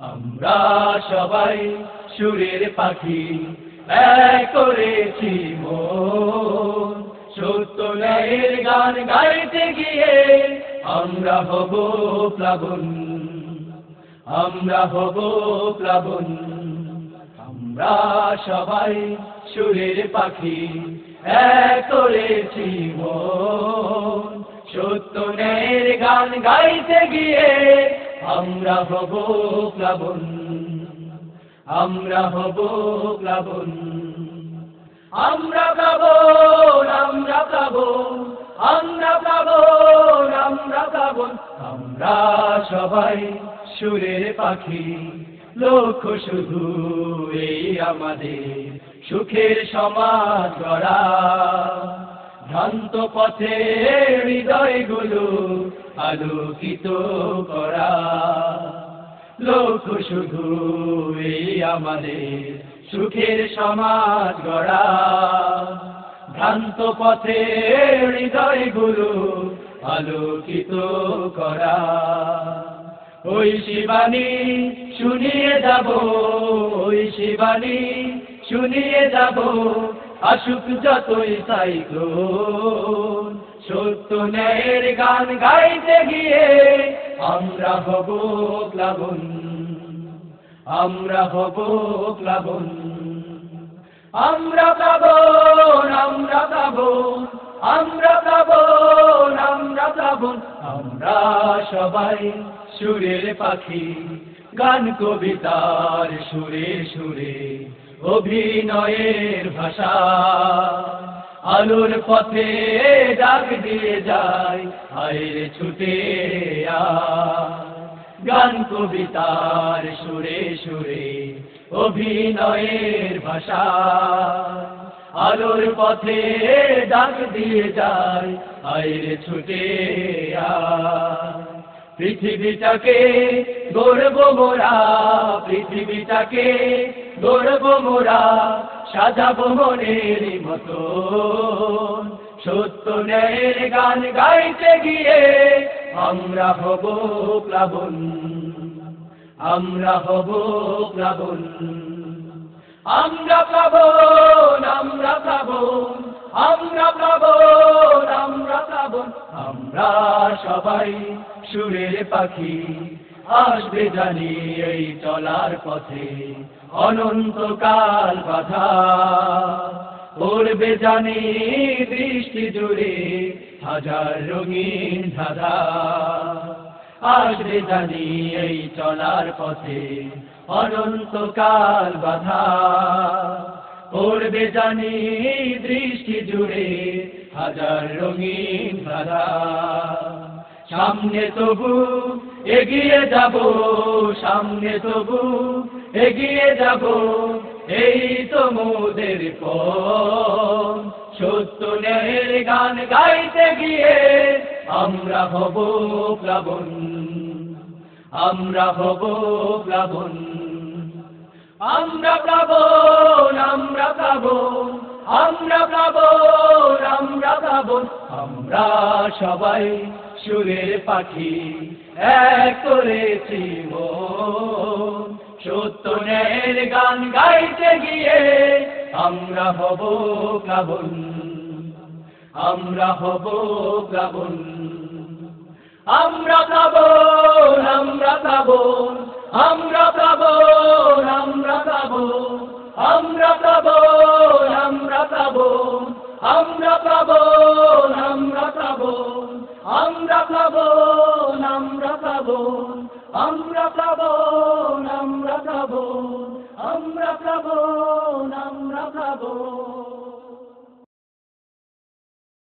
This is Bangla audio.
আমরা সবাই সুরের পাখি, এক করেছি মন, সত্য ন্যায়ের গান গাইতে গিয়ে আমরা হব প্লাবন, আমরা হব প্লাবন। আমরা সবাই সুরের পাখি, এক করেছি মন, সত্য ন্যায়ের গান গাইতে গিয়ে আমরা হব প্লাবন, আমরা হব প্লাবন। আমরা প্লাবন, আমরা প্লাবন, আমরা প্লাবন, আমরা প্লাবন। আমরা সবাই সুরের পাখি, লক্ষ্য শুধু এই আমাদের সুখের সমাজ গড়া। ভ্রান্ত পথে হৃদয়গুলো আলোকিত করা, লক্ষ্য শুধু এই আমাদের সুখের সমাজ গড়া। ভ্রান্ত পথে হৃদয়গুলো আলোকিত করা। ওই শিবানী শুনিয়ে যাব, ওই শিবানী শুনিয়ে যাব, আসুক যতই সাইক্লোন, সত্য ন্যায়ের গান গাইতে গিয়ে আমরা হব প্লাবন, আমরা হব প্লাবন। আমরা প্লাবন, আমরা প্লাবন, আমরা প্লাবন, আমরা প্লাবন। আমরা সবাই সুরের পাখি, গান কবিতার সুরে সুরে অভিনয়ের ভাষা। আলোর পথে ডাক দিয়ে যায়, আয় ছুটে আয়। গান কবিতার সুরে সুরে অভিনয়ের ভাষা। আলোর পথে ডাক দিয়ে যায়, আয় ছুটে আয়। পৃথিবীটাকে গড়ব মোরা, পৃথিবীটাকে গড়ব মোরা, সাজাবো মনের মতো। সত্য ন্যায়ের গান গাইতে গিয়ে আমরা হব প্লাবন, আমরা হব প্লাবন। আমরা প্লাবন, আমরা প্লাবন, আমরা প্লাবন, আমরা প্লাবন। আমরা সবাই সুরের পাখি, আসবে জানি এই চলার পথে অনন্তকাল বাধা। পড়বে জানি দৃষ্টি জুড়ে হাজার রঙিন ধাঁধা। আসবে জানি এই চলার পথে অনন্তকাল বাধা। পড়বে জানি দৃষ্টি জুড়ে হাজার রঙিন ধাঁধা। সামনে তবু এগিয়ে যাব, সামনে তবু এগিয়ে যাব, এই তো মোদের পথ। সত্য ন্যায়ের গান গাইতে গিয়ে আমরা হব প্লাবন, আমরা হব প্লাবন। আমরা প্লাবন, আমরা প্লাবন, আমরা প্লাবন, আমরা প্লাবন। আমরা সবাই সুরের পাখি, এক করেছি মন, সত্য ন্যায়ের গান গাইতে গিয়ে আমরা হব প্লাবন, আমরা হব প্লাবন। আমরা প্লাবন, আমরা প্লাবন, আমরা প্লাবন, আমরা প্লাবন। আমরা প্লাবন, আমরা প্লাবন, আমরা প্লাবন, আমরা প্লাবন। আমরা প্লাবন, আমরা প্লাবন, আমরা প্লাবন, আমরা প্লাবন।